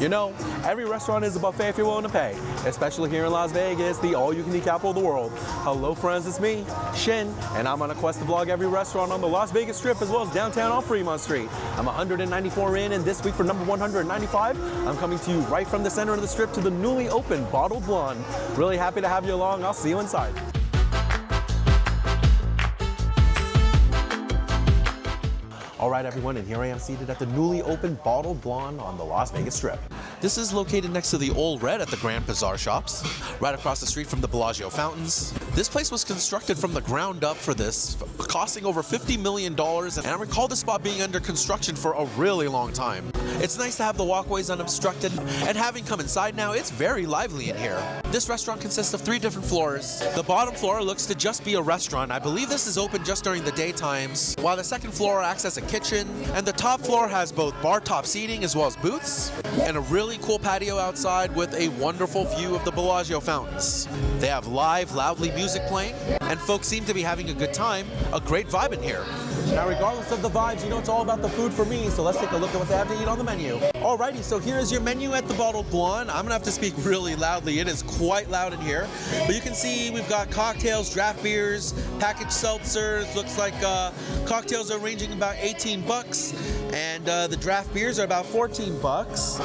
You know, every restaurant is a buffet if you're willing to pay, especially here in Las Vegas, the all-you-can-eat capital of the world. Hello friends, it's me, Shin, and I'm on a quest to vlog every restaurant on the Las Vegas Strip as well as downtown on Fremont Street. I'm 194 in, and this week for number 195, I'm coming to you right from the center of the Strip to the newly opened Bottled Blonde. Really happy to have you along. I'll see you inside. All right, everyone, and here I am seated at the newly opened Bottled Blonde on the Las Vegas Strip. This is located next to the Old Red at the Grand Bazaar Shops, right across the street from the Bellagio Fountains. This place was constructed from the ground up for this, costing over $50 million, and I recall the spot being under construction for a really long time. It's nice to have the walkways unobstructed, and having come inside now, it's very lively in here. This restaurant consists of 3 different floors. The bottom floor looks to just be a restaurant. I believe this is open just during the daytimes, while the second floor acts as a kitchen, and the top floor has both bar top seating as well as booths, and a really cool patio outside with a wonderful view of the Bellagio Fountains. They have live, loudly music playing, and folks seem to be having a good time, a great vibe in here. Now, regardless of the vibes, you know it's all about the food for me, so let's take a look at what they have to eat on the menu. Alrighty, so here is your menu at the Bottled Blonde. I'm gonna have to speak really loudly. It is quite loud in here, but you can see we've got cocktails, draft beers, packaged seltzers. Looks like cocktails are ranging about 18 bucks, and the draft beers are about 14 bucks.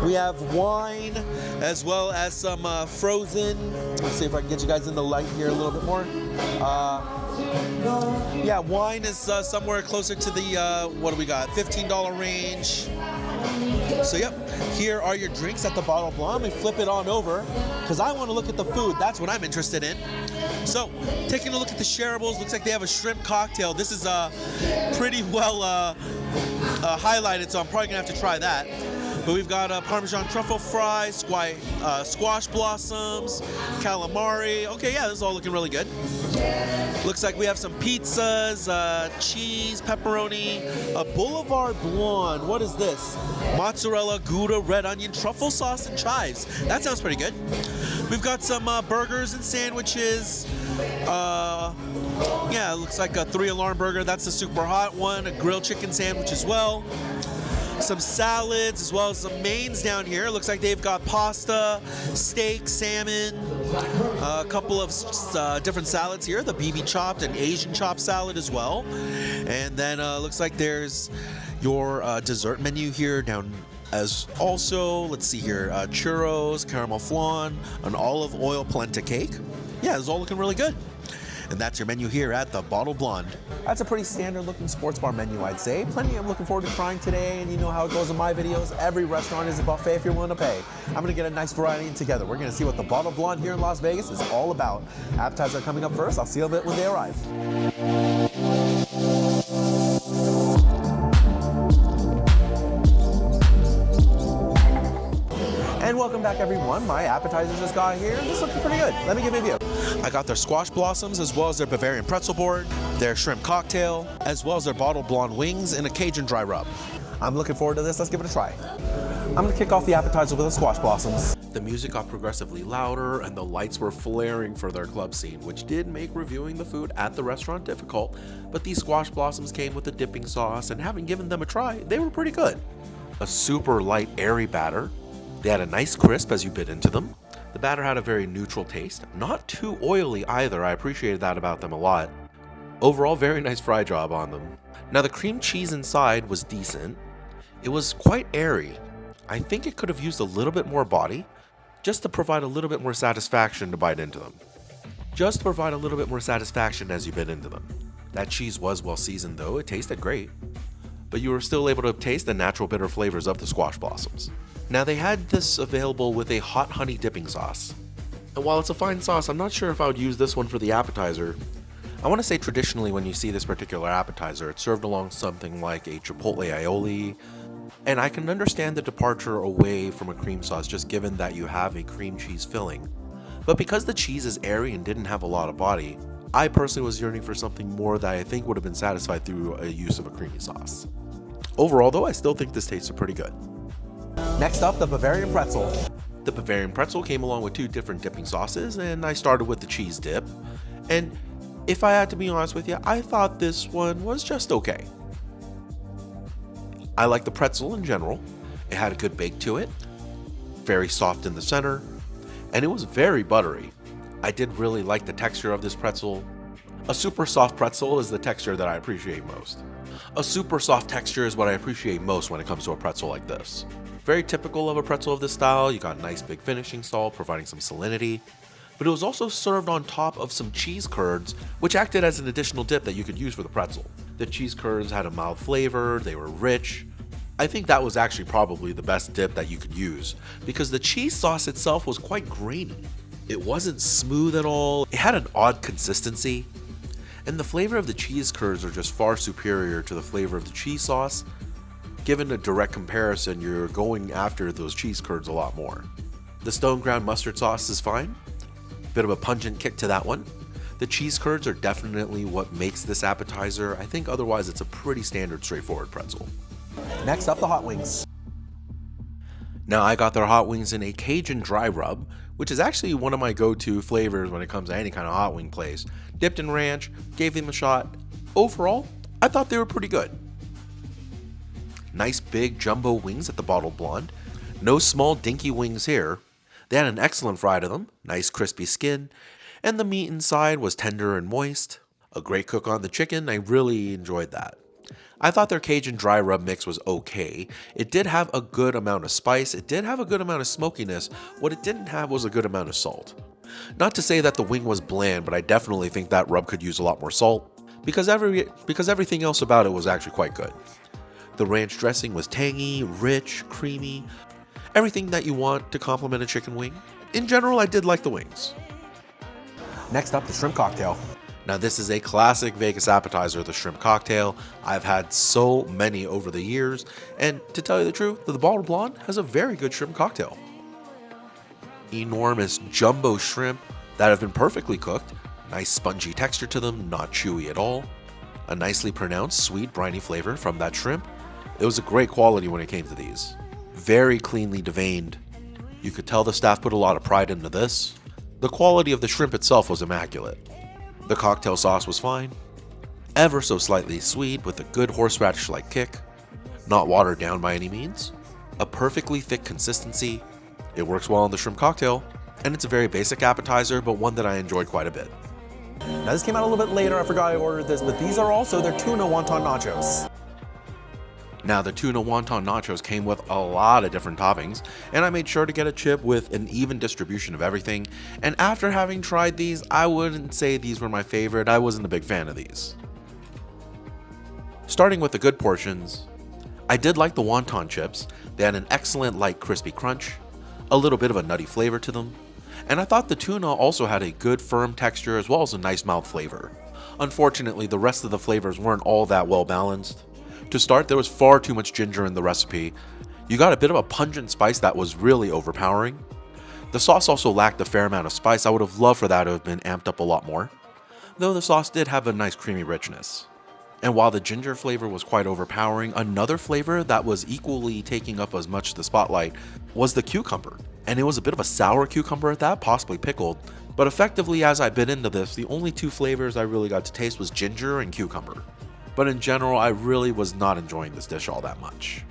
We have wine as well as some frozen. Let's see if I can get you guys in the light here a little bit more. Yeah, wine is somewhere closer to the, what do we got, $15 range. So yep, here are your drinks at the Bottled Blonde. Let me flip it on over, because I want to look at the food. That's what I'm interested in. So, taking a look at the shareables, looks like they have a shrimp cocktail. This is pretty well highlighted, so I'm probably going to have to try that. But we've got Parmesan truffle fries, squash blossoms, calamari. Okay, yeah, this is all looking really good. Looks like we have some pizzas, cheese, pepperoni, a Boulevard Blonde. What is this? Mozzarella, Gouda, red onion, truffle sauce, and chives. That sounds pretty good. We've got some burgers and sandwiches. Yeah, it looks like a 3-alarm burger. That's the super hot one. A grilled chicken sandwich as well. Some salads as well as some mains down here. Looks like they've got pasta, steak, salmon, a couple of different salads here. The BB chopped and Asian chopped salad as well. And then looks like there's your dessert menu here down as also. Let's see here, churros, caramel flan, an olive oil polenta cake. Yeah, it's all looking really good. And that's your menu here at the Bottled Blonde. That's a pretty standard looking sports bar menu, I'd say. Plenty I'm looking forward to trying today, and you know how it goes in my videos. Every restaurant is a buffet if you're willing to pay. I'm gonna get a nice variety together. We're gonna see what the Bottled Blonde here in Las Vegas is all about. Appetizers are coming up first. I'll see you a bit when they arrive. And welcome back, everyone. My appetizers just got here. This looks pretty good. Let me give you a view. I got their squash blossoms as well as their Bavarian pretzel board, their shrimp cocktail, as well as their Bottled Blonde wings and a Cajun dry rub. I'm looking forward to this. Let's give it a try. I'm gonna kick off the appetizer with the squash blossoms. The music got progressively louder and the lights were flaring for their club scene, which did make reviewing the food at the restaurant difficult, but these squash blossoms came with a dipping sauce, and having given them a try, they were pretty good. A super light, airy batter. They had a nice crisp as you bit into them. The batter had a very neutral taste, not too oily either. I appreciated that about them a lot. Overall, very nice fry job on them. Now the cream cheese inside was decent. It was quite airy. I think it could have used a little bit more body, just to provide a little bit more satisfaction to bite into them. Just to provide a little bit more satisfaction as you bit into them. That cheese was well seasoned though, it tasted great. But you were still able to taste the natural bitter flavors of the squash blossoms. Now they had this available with a hot honey dipping sauce. And while it's a fine sauce, I'm not sure if I would use this one for the appetizer. I want to say traditionally when you see this particular appetizer, it's served along something like a chipotle aioli. And I can understand the departure away from a cream sauce just given that you have a cream cheese filling. But because the cheese is airy and didn't have a lot of body, I personally was yearning for something more that I think would have been satisfied through a use of a creamy sauce. Overall though, I still think this tasted pretty good. Next up, the Bavarian pretzel. The Bavarian pretzel came along with 2 different dipping sauces, and I started with the cheese dip. And if I had to be honest with you, I thought this one was just okay. I like the pretzel in general. It had a good bake to it, very soft in the center, and it was very buttery. I did really like the texture of this pretzel. A super soft pretzel is the texture that I appreciate most. A super soft texture is what I appreciate most when it comes to a pretzel like this. Very typical of a pretzel of this style. You got a nice big finishing salt providing some salinity, but it was also served on top of some cheese curds, which acted as an additional dip that you could use for the pretzel. The cheese curds had a mild flavor, they were rich. I think that was actually probably the best dip that you could use, because the cheese sauce itself was quite grainy. It wasn't smooth at all, it had an odd consistency, and the flavor of the cheese curds are just far superior to the flavor of the cheese sauce. Given a direct comparison, you're going after those cheese curds a lot more. The stone ground mustard sauce is fine. Bit of a pungent kick to that one. The cheese curds are definitely what makes this appetizer. I think otherwise it's a pretty standard, straightforward pretzel. Next up, the hot wings. Now I got their hot wings in a Cajun dry rub, which is actually one of my go-to flavors when it comes to any kind of hot wing place. Dipped in ranch, gave them a shot. Overall, I thought they were pretty good. Nice big jumbo wings at the Bottled Blonde. No small dinky wings here. They had an excellent fry to them, nice crispy skin, and the meat inside was tender and moist. A great cook on the chicken, I really enjoyed that. I thought their Cajun dry rub mix was okay. It did have a good amount of spice, it did have a good amount of smokiness. What it didn't have was a good amount of salt. Not to say that the wing was bland, but I definitely think that rub could use a lot more salt, because everything else about it was actually quite good. The ranch dressing was tangy, rich, creamy, everything that you want to complement a chicken wing. In general, I did like the wings. Next up, the shrimp cocktail. Now this is a classic Vegas appetizer, the shrimp cocktail. I've had so many over the years, and to tell you the truth, the Bottled Blonde has a very good shrimp cocktail. Enormous jumbo shrimp that have been perfectly cooked, nice spongy texture to them, not chewy at all. A nicely pronounced sweet briny flavor from that shrimp. It was a great quality when it came to these. Very cleanly deveined. You could tell the staff put a lot of pride into this. The quality of the shrimp itself was immaculate. The cocktail sauce was fine. Ever so slightly sweet with a good horseradish-like kick. Not watered down by any means. A perfectly thick consistency. It works well on the shrimp cocktail. And it's a very basic appetizer, but one that I enjoyed quite a bit. Now this came out a little bit later, I forgot I ordered this, but these are also their tuna wonton nachos. Now the tuna wonton nachos came with a lot of different toppings, and I made sure to get a chip with an even distribution of everything, and after having tried these, I wouldn't say these were my favorite. I wasn't a big fan of these. Starting with the good portions, I did like the wonton chips. They had an excellent light crispy crunch, a little bit of a nutty flavor to them, and I thought the tuna also had a good firm texture as well as a nice mouth flavor. Unfortunately, the rest of the flavors weren't all that well balanced. To start, there was far too much ginger in the recipe. You got a bit of a pungent spice that was really overpowering. The sauce also lacked a fair amount of spice. I would have loved for that to have been amped up a lot more, though the sauce did have a nice creamy richness. And while the ginger flavor was quite overpowering, another flavor that was equally taking up as much the spotlight was the cucumber. And it was a bit of a sour cucumber at that, possibly pickled. But effectively, as I bit into this, the only two flavors I really got to taste was ginger and cucumber. But in general, I really was not enjoying this dish all that much.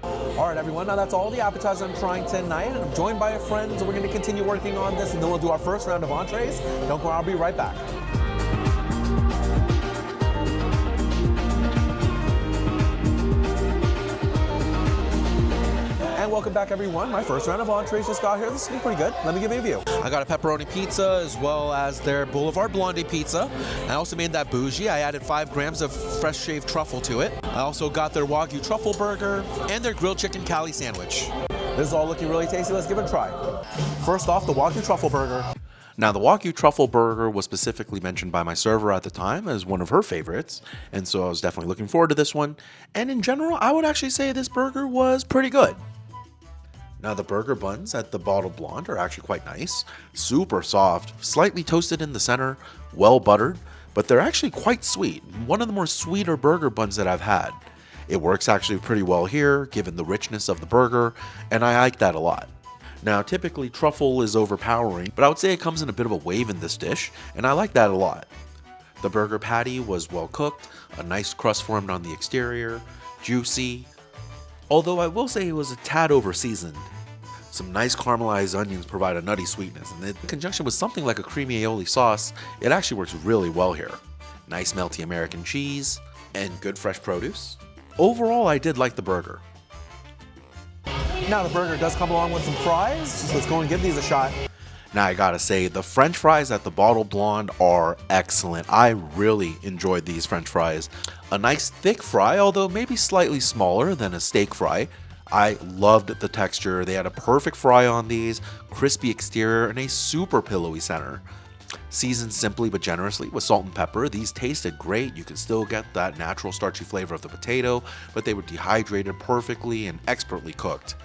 All right, everyone, now that's all the appetizers I'm trying tonight, and I'm joined by a friend, so we're going to continue working on this, and then we'll do our first round of entrees. Don't go, I'll be right back. And welcome back, everyone. My first round of entrees just got here. This is gonna be pretty good. Let me give you a view. I got a pepperoni pizza as well as their Boulevard Blondie pizza. I also made that bougie. I added 5 grams of fresh shaved truffle to it. I also got their Wagyu truffle burger and their grilled chicken Cali sandwich. This is all looking really tasty. Let's give it a try. First off, the Wagyu truffle burger. Now, the Wagyu truffle burger was specifically mentioned by my server at the time as one of her favorites, and so I was definitely looking forward to this one. And in general, I would actually say this burger was pretty good. Now, the burger buns at the Bottled Blonde are actually quite nice. Super soft, slightly toasted in the center, well buttered, but they're actually quite sweet. One of the more sweeter burger buns that I've had. It works actually pretty well here, given the richness of the burger, and I like that a lot. Now, typically truffle is overpowering, but I would say it comes in a bit of a wave in this dish, and I like that a lot. The burger patty was well cooked, a nice crust formed on the exterior, juicy. although I will say it was a tad over seasoned. Some nice caramelized onions provide a nutty sweetness, and in conjunction with something like a creamy aioli sauce, it actually works really well here. Nice melty American cheese, and good fresh produce. Overall, I did like the burger. Now the burger does come along with some fries, so let's go and give these a shot. Now I gotta say, the French fries at the Bottled Blonde are excellent. I really enjoyed these French fries. A nice thick fry, although maybe slightly smaller than a steak fry. I loved the texture. They had a perfect fry on these, crispy exterior, and a super pillowy center. Seasoned simply but generously with salt and pepper, these tasted great. You could still get that natural starchy flavor of the potato, but they were dehydrated perfectly and expertly cooked.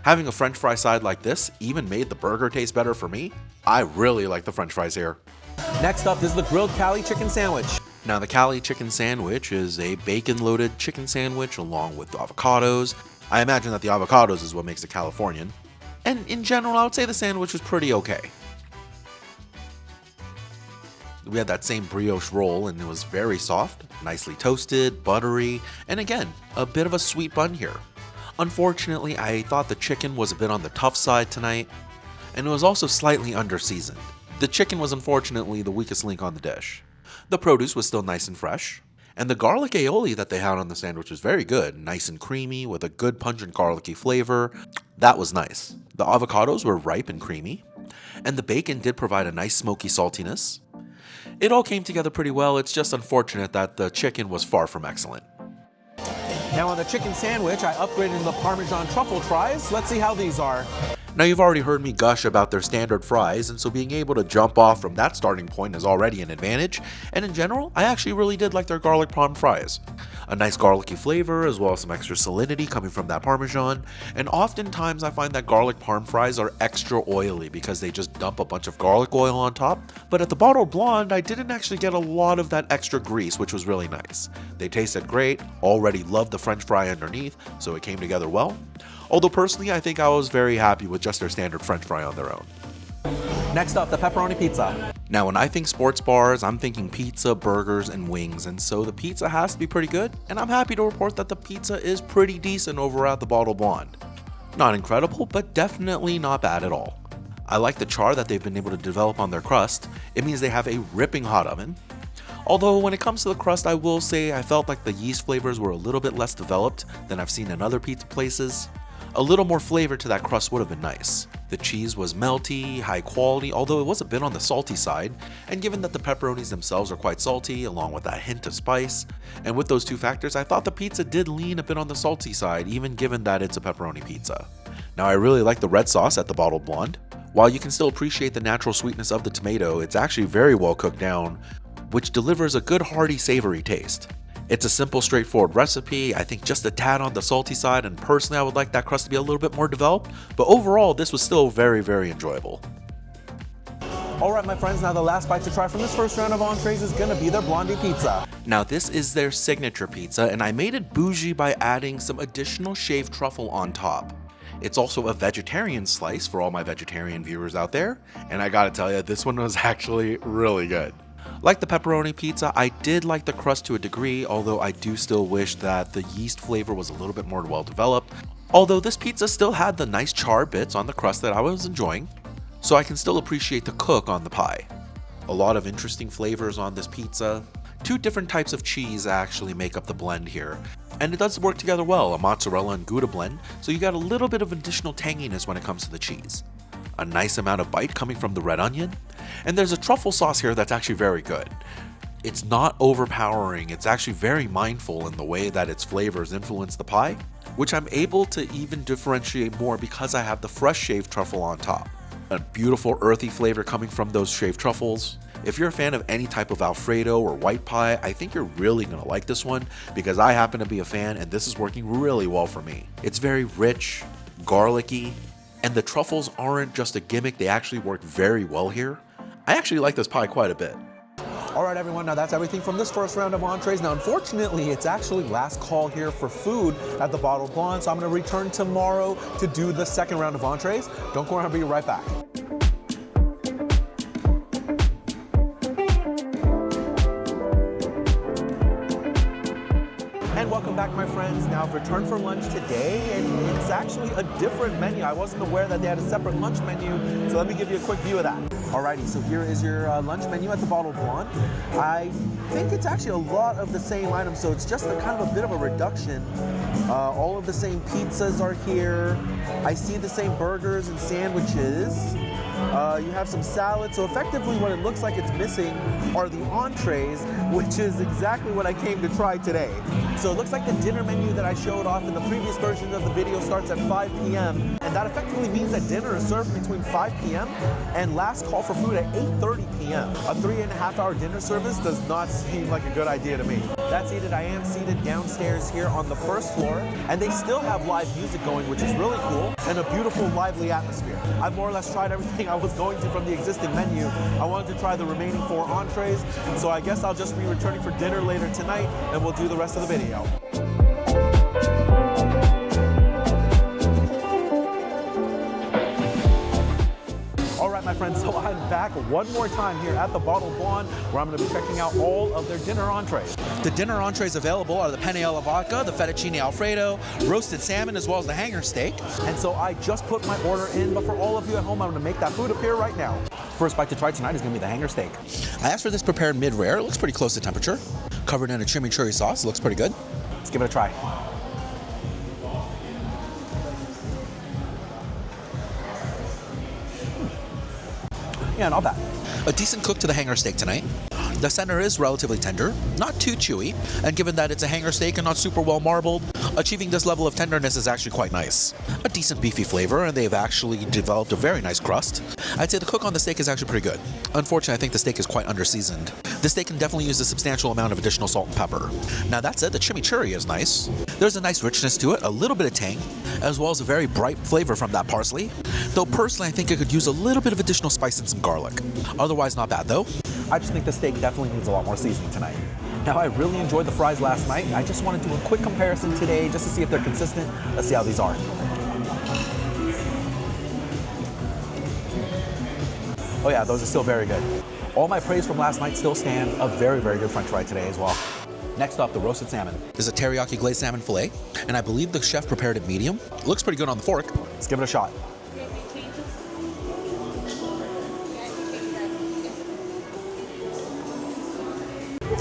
Having a French fry side like this even made the burger taste better for me. I really like the French fries here. Next up is the grilled Cali chicken sandwich. Now the Cali chicken sandwich is a bacon-loaded chicken sandwich along with avocados. I imagine that the avocados is what makes it Californian. And in general, I would say the sandwich was pretty okay. We had that same brioche roll and it was very soft, nicely toasted, buttery, and again, a bit of a sweet bun here. Unfortunately, I thought the chicken was a bit on the tough side tonight, and it was also slightly under-seasoned. The chicken was unfortunately the weakest link on the dish. The produce was still nice and fresh, and the garlic aioli that they had on the sandwich was very good, nice and creamy with a good pungent garlicky flavor. That was nice. The avocados were ripe and creamy, and the bacon did provide a nice smoky saltiness. It all came together pretty well. It's just unfortunate that the chicken was far from excellent. Now on the chicken sandwich, I upgraded the Parmesan truffle fries. Let's see how these are. Now you've already heard me gush about their standard fries, and so being able to jump off from that starting point is already an advantage, and in general, I actually really did like their garlic parm fries. A nice garlicky flavor as well as some extra salinity coming from that Parmesan, and oftentimes I find that garlic parm fries are extra oily because they just dump a bunch of garlic oil on top, but at the Bottled Blonde, I didn't actually get a lot of that extra grease, which was really nice. They tasted great, already loved the French fry underneath, so it came together well. Although personally, I think I was very happy with just their standard French fry on their own. Next up, the pepperoni pizza. Now, when I think sports bars, I'm thinking pizza, burgers, and wings, and so the pizza has to be pretty good, and I'm happy to report that the pizza is pretty decent over at the Bottled Blonde. Not incredible, but definitely not bad at all. I like the char that they've been able to develop on their crust. It means they have a ripping hot oven. Although when it comes to the crust, I will say I felt like the yeast flavors were a little bit less developed than I've seen in other pizza places. A little more flavor to that crust would have been nice. The cheese was melty, high quality, although it was a bit on the salty side, and given that the pepperonis themselves are quite salty, along with that hint of spice, and with those two factors, I thought the pizza did lean a bit on the salty side, even given that it's a pepperoni pizza. Now, I really like the red sauce at the Bottled Blonde. While you can still appreciate the natural sweetness of the tomato, it's actually very well cooked down, which delivers a good hearty savory taste. It's a simple, straightforward recipe, I think just a tad on the salty side, and personally I would like that crust to be a little bit more developed, but overall this was still very, very enjoyable. Alright my friends, now the last bite to try from this first round of entrees is gonna be their Blondie pizza. Now this is their signature pizza, and I made it bougie by adding some additional shaved truffle on top. It's also a vegetarian slice for all my vegetarian viewers out there, and I gotta tell you, this one was actually really good. Like the pepperoni pizza, I did like the crust to a degree, although I do still wish that the yeast flavor was a little bit more well developed. Although this pizza still had the nice char bits on the crust that I was enjoying, so I can still appreciate the cook on the pie. A lot of interesting flavors on this pizza. Two different types of cheese actually make up the blend here, and it does work together well, a mozzarella and Gouda blend, so you got a little bit of additional tanginess when it comes to the cheese. A nice amount of bite coming from the red onion, and there's a truffle sauce here that's actually very good. It's not overpowering, it's actually very mindful in the way that its flavors influence the pie, which I'm able to even differentiate more because I have the fresh shaved truffle on top. A beautiful earthy flavor coming from those shaved truffles. If you're a fan of any type of Alfredo or white pie, I think you're really gonna like this one because I happen to be a fan and this is working really well for me. It's very rich, garlicky, and the truffles aren't just a gimmick, they actually work very well here. I actually like this pie quite a bit. Alright everyone, now that's everything from this first round of entrees. Now unfortunately, it's actually last call here for food at the Bottled Blonde, so I'm going to return tomorrow to do the second round of entrees. Don't go around, I'll be right back. And welcome back my friends. friends. Now I've returned for lunch today, and it's actually a different menu. I wasn't aware that they had a separate lunch menu, so let me give you a quick view of that. Alrighty, so here is your lunch menu at the Bottled Blonde. I think it's actually a lot of the same items, so it's just a kind of a bit of a reduction. All of the same pizzas are here. I see the same burgers and sandwiches. You have some salad, so effectively what it looks like it's missing are the entrees, which is exactly what I came to try today. So it looks like the dinner menu that I showed off in the previous version of the video starts at 5 p.m. and that effectively means that dinner is served between 5 p.m. and last call for food at 8:30 p.m. A 3.5-hour dinner service does not seem like a good idea to me. That seated, I am seated downstairs here on the first floor, and they still have live music going, which is really cool, and a beautiful, lively atmosphere. I've more or less tried everything I was going to from the existing menu. I wanted to try the remaining 4 entrees, so I guess I'll just be returning for dinner later tonight, and we'll do the rest of the video. All right, my friends, so I'm back one more time here at the Bottled Blonde, where I'm going to be checking out all of their dinner entrees. The dinner entrees available are the penne alla vodka, the fettuccine alfredo, roasted salmon, as well as the hanger steak. And so I just put my order in, but for all of you at home, I'm going to make that food appear right now. First bite to try tonight is going to be the hanger steak. I asked for this prepared mid-rare. It looks pretty close to temperature. Covered in a chimichurri sauce. It looks pretty good. Let's give it a try. Yeah, not bad. A decent cook to the hanger steak tonight. The center is relatively tender, not too chewy, and given that it's a hanger steak and not super well marbled, achieving this level of tenderness is actually quite nice. A decent beefy flavor, and they've actually developed a very nice crust. I'd say the cook on the steak is actually pretty good. Unfortunately, I think the steak is quite under-seasoned. The steak can definitely use a substantial amount of additional salt and pepper. Now that said, the chimichurri is nice. There's a nice richness to it, a little bit of tang, as well as a very bright flavor from that parsley. Though personally, I think it could use a little bit of additional spice and some garlic. Otherwise, not bad though. I just think the steak definitely needs a lot more seasoning tonight. Now, I really enjoyed the fries last night. I just want to do a quick comparison today just to see if they're consistent. Let's see how these are. Oh yeah, those are still very good. All my praise from last night still stand. A very, very good french fry today as well. Next up, the roasted salmon. This is a teriyaki glazed salmon fillet, and I believe the chef prepared it medium. Looks pretty good on the fork. Let's give it a shot.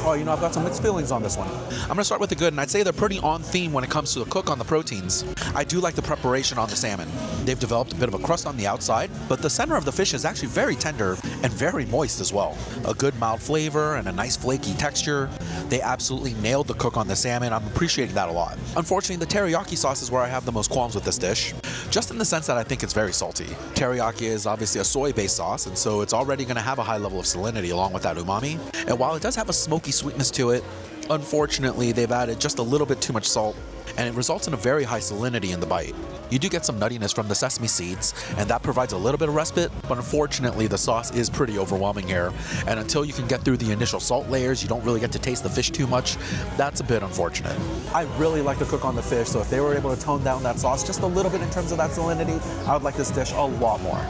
Oh, you know, I've got some mixed feelings on this one. I'm gonna start with the good, and I'd say they're pretty on theme when it comes to the cook on the proteins. I do like the preparation on the salmon. They've developed a bit of a crust on the outside, but the center of the fish is actually very tender and very moist as well. A good mild flavor and a nice flaky texture. They absolutely nailed the cook on the salmon. I'm appreciating that a lot. Unfortunately, the teriyaki sauce is where I have the most qualms with this dish, just in the sense that I think it's very salty. Teriyaki is obviously a soy-based sauce, and so it's already gonna have a high level of salinity along with that umami. And while it does have a smoky sweetness to it, unfortunately, they've added just a little bit too much salt, and it results in a very high salinity in the bite. You do get some nuttiness from the sesame seeds, and that provides a little bit of respite, but unfortunately, the sauce is pretty overwhelming here, and until you can get through the initial salt layers, you don't really get to taste the fish too much. That's a bit unfortunate. I really like the cook on the fish, so if they were able to tone down that sauce just a little bit in terms of that salinity, I would like this dish a lot more.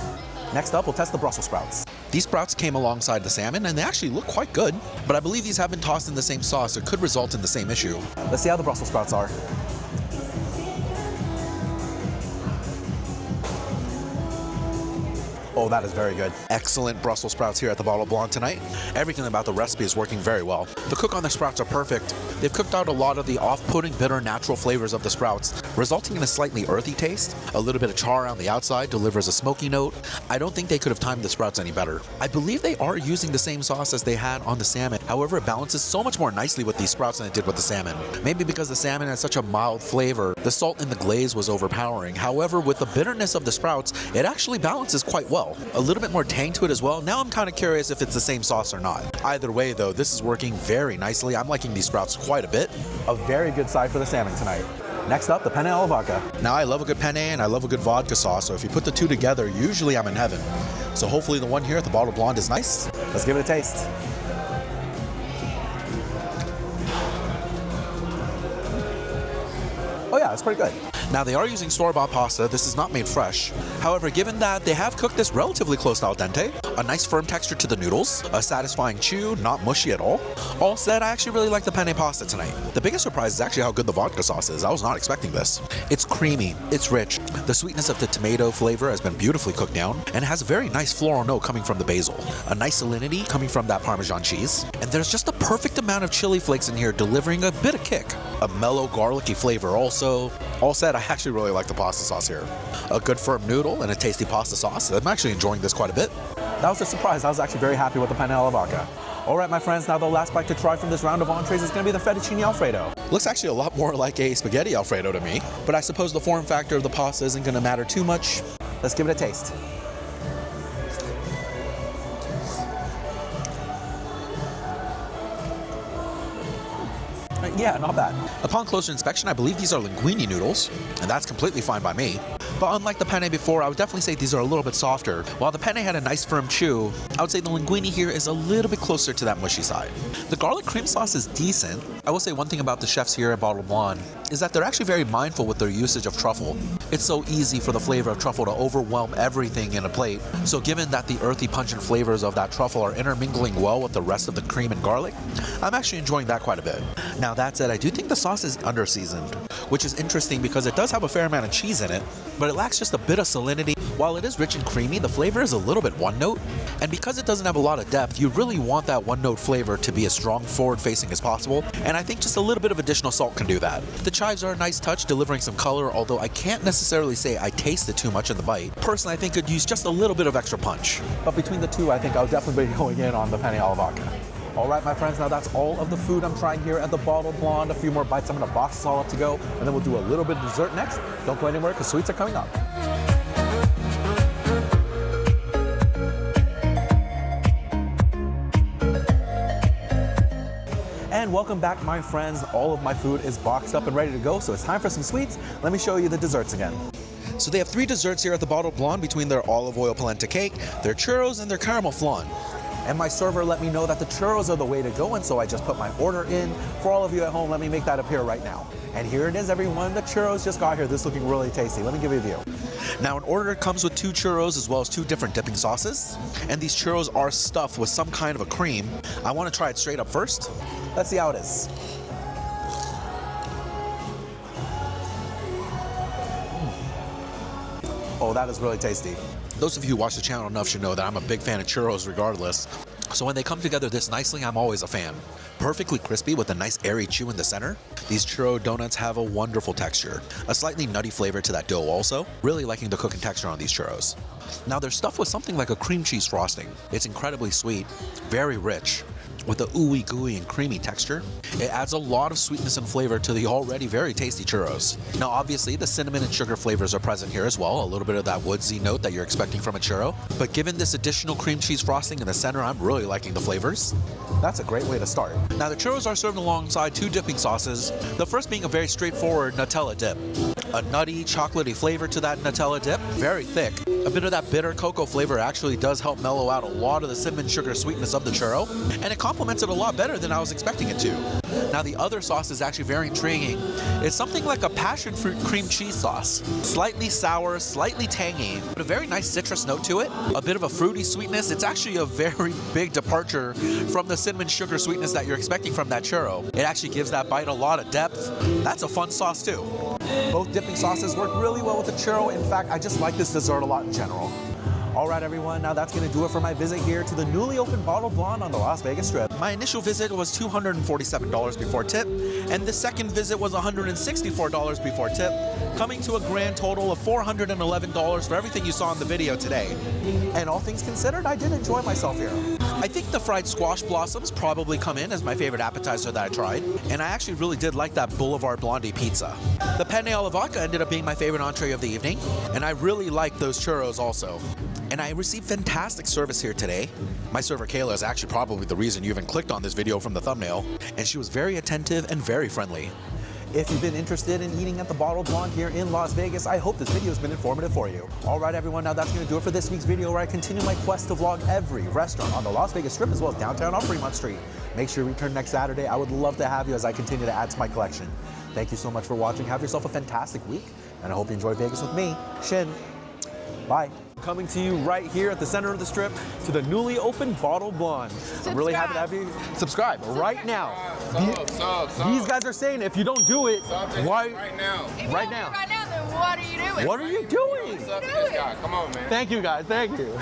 Next up, we'll test the Brussels sprouts. These sprouts came alongside the salmon, and they actually look quite good, but I believe these have been tossed in the same sauce, so it could result in the same issue. Let's see how the Brussels sprouts are. Oh, that is very good. Excellent Brussels sprouts here at the Bottled Blonde tonight. Everything about the recipe is working very well. The cook on the sprouts are perfect. They've cooked out a lot of the off-putting, bitter, natural flavors of the sprouts, resulting in a slightly earthy taste. A little bit of char on the outside delivers a smoky note. I don't think they could have timed the sprouts any better. I believe they are using the same sauce as they had on the salmon. However, it balances so much more nicely with these sprouts than it did with the salmon. Maybe because the salmon has such a mild flavor, the salt in the glaze was overpowering. However, with the bitterness of the sprouts, it actually balances quite well. A little bit more tang to it as well. Now I'm kind of curious if it's the same sauce or not. Either way though, this is working very nicely. I'm liking these sprouts quite a bit. A very good side for the salmon tonight. Next up, the penne alla vodka. Now I love a good penne and I love a good vodka sauce, so if you put the two together, usually I'm in heaven. So hopefully the one here at the Bottled Blonde is nice. Let's give it a taste. Oh yeah, it's pretty good. Now they are using store-bought pasta. This is not made fresh. However, given that they have cooked this relatively close to al dente, A nice firm texture to the noodles, a satisfying chew, not mushy at all. All said, I actually really like the penne pasta tonight. The biggest surprise is actually how good the vodka sauce is. I was not expecting this. It's creamy, it's rich. The sweetness of the tomato flavor has been beautifully cooked down and has a very nice floral note coming from the basil. A nice salinity coming from that Parmesan cheese. And there's just a perfect amount of chili flakes in here delivering a bit of kick. A mellow garlicky flavor also. All said, I actually really like the pasta sauce here. A good firm noodle and a tasty pasta sauce. I'm actually enjoying this quite a bit. That was a surprise. I was actually very happy with the penne alla vodka. All right, my friends, now the last bite to try from this round of entrees is going to be the fettuccine alfredo. Looks actually a lot more like a spaghetti alfredo to me, but I suppose the form factor of the pasta isn't going to matter too much. Let's give it a taste. Yeah, not bad. Upon closer inspection, I believe these are linguine noodles, and that's completely fine by me. But unlike the penne before, I would definitely say these are a little bit softer. While the penne had a nice firm chew, I would say the linguine here is a little bit closer to that mushy side. The garlic cream sauce is decent. I will say one thing about the chefs here at Bottled Blonde is that they're actually very mindful with their usage of truffle. It's so easy for the flavor of truffle to overwhelm everything in a plate. So given that the earthy, pungent flavors of that truffle are intermingling well with the rest of the cream and garlic, I'm actually enjoying that quite a bit. Now that said, I do think the sauce is under-seasoned, which is interesting because it does have a fair amount of cheese in it, but it lacks just a bit of salinity. While it is rich and creamy, the flavor is a little bit one-note, and because it doesn't have a lot of depth, you really want that one-note flavor to be as strong forward-facing as possible, and I think just a little bit of additional salt can do that. The chives are a nice touch, delivering some color, although I can't necessarily say I tasted too much in the bite. Personally, I think it could use just a little bit of extra punch. But between the two, I think I'll definitely be going in on the penne alla vodka. All right, my friends, now that's all of the food I'm trying here at the Bottled Blonde. A few more bites, I'm gonna box this all up to go, and then we'll do a little bit of dessert next. Don't go anywhere, because sweets are coming up. And welcome back, my friends. All of my food is boxed up and ready to go, so it's time for some sweets. Let me show you the desserts again. So they have 3 desserts here at the Bottled Blonde between their olive oil polenta cake, their churros, and their caramel flan. And my server let me know that the churros are the way to go, and so I just put my order in. For all of you at home, let me make that appear right now. And here it is, everyone. The churros just got here. This is looking really tasty. Let me give you a view. Now, an order comes with 2 churros as well as 2 different dipping sauces. And these churros are stuffed with some kind of a cream. I want to try it straight up first. Let's see how it is. Oh, that is really tasty. Those of you who watch the channel enough should know that I'm a big fan of churros regardless. So when they come together this nicely, I'm always a fan. Perfectly crispy with a nice airy chew in the center. These churro donuts have a wonderful texture. A slightly nutty flavor to that dough also. Really liking the cooking texture on these churros. Now they're stuffed with something like a cream cheese frosting. It's incredibly sweet, very rich, with a ooey gooey and creamy texture. It adds a lot of sweetness and flavor to the already very tasty churros. Now obviously the cinnamon and sugar flavors are present here as well, a little bit of that woodsy note that you're expecting from a churro. But given this additional cream cheese frosting in the center, I'm really liking the flavors. That's a great way to start. Now the churros are served alongside 2 dipping sauces, the first being a very straightforward Nutella dip. A nutty, chocolatey flavor to that Nutella dip, very thick. A bit of that bitter cocoa flavor actually does help mellow out a lot of the cinnamon sugar sweetness of the churro, and it complements it a lot better than I was expecting it to. Now the other sauce is actually very intriguing. It's something like a passion fruit cream cheese sauce. Slightly sour, slightly tangy, but a very nice citrus note to it. A bit of a fruity sweetness. It's actually a very big departure from the cinnamon sugar sweetness that you're expecting from that churro. It actually gives that bite a lot of depth. That's a fun sauce too. Both dipping sauces work really well with the churro. In fact, I just like this dessert a lot in general. All right, everyone, now that's going to do it for my visit here to the newly opened Bottled Blonde on the Las Vegas Strip. My initial visit was $247 before tip, and the second visit was $164 before tip, coming to a grand total of $411 for everything you saw in the video today. And all things considered, I did enjoy myself here. I think the fried squash blossoms probably come in as my favorite appetizer that I tried, and I actually really did like that Boulevard Blondie pizza. The penne alla vodka ended up being my favorite entree of the evening, and I really liked those churros also. And I received fantastic service here today. My server Kayla is actually probably the reason you even clicked on this video from the thumbnail, and she was very attentive and very friendly. If you've been interested in eating at the Bottled Blonde here in Las Vegas, I hope this video has been informative for you. All right, everyone, now that's going to do it for this week's video, where I continue my quest to vlog every restaurant on the Las Vegas Strip as well as downtown on Fremont Street. Make sure you return next Saturday. I would love to have you as I continue to add to my collection. Thank you so much for watching. Have yourself a fantastic week, and I hope you enjoy Vegas with me, Shin. Bye. Coming to you right here at the center of the strip to the newly opened Bottle Blonde. I'm really happy to have you. Subscribe right now. These guys are saying if you don't do it, why? Right now. Right now. Right now, then what are you doing? What are you doing? What's up with this guy? Come on, man. Thank you guys. Thank you.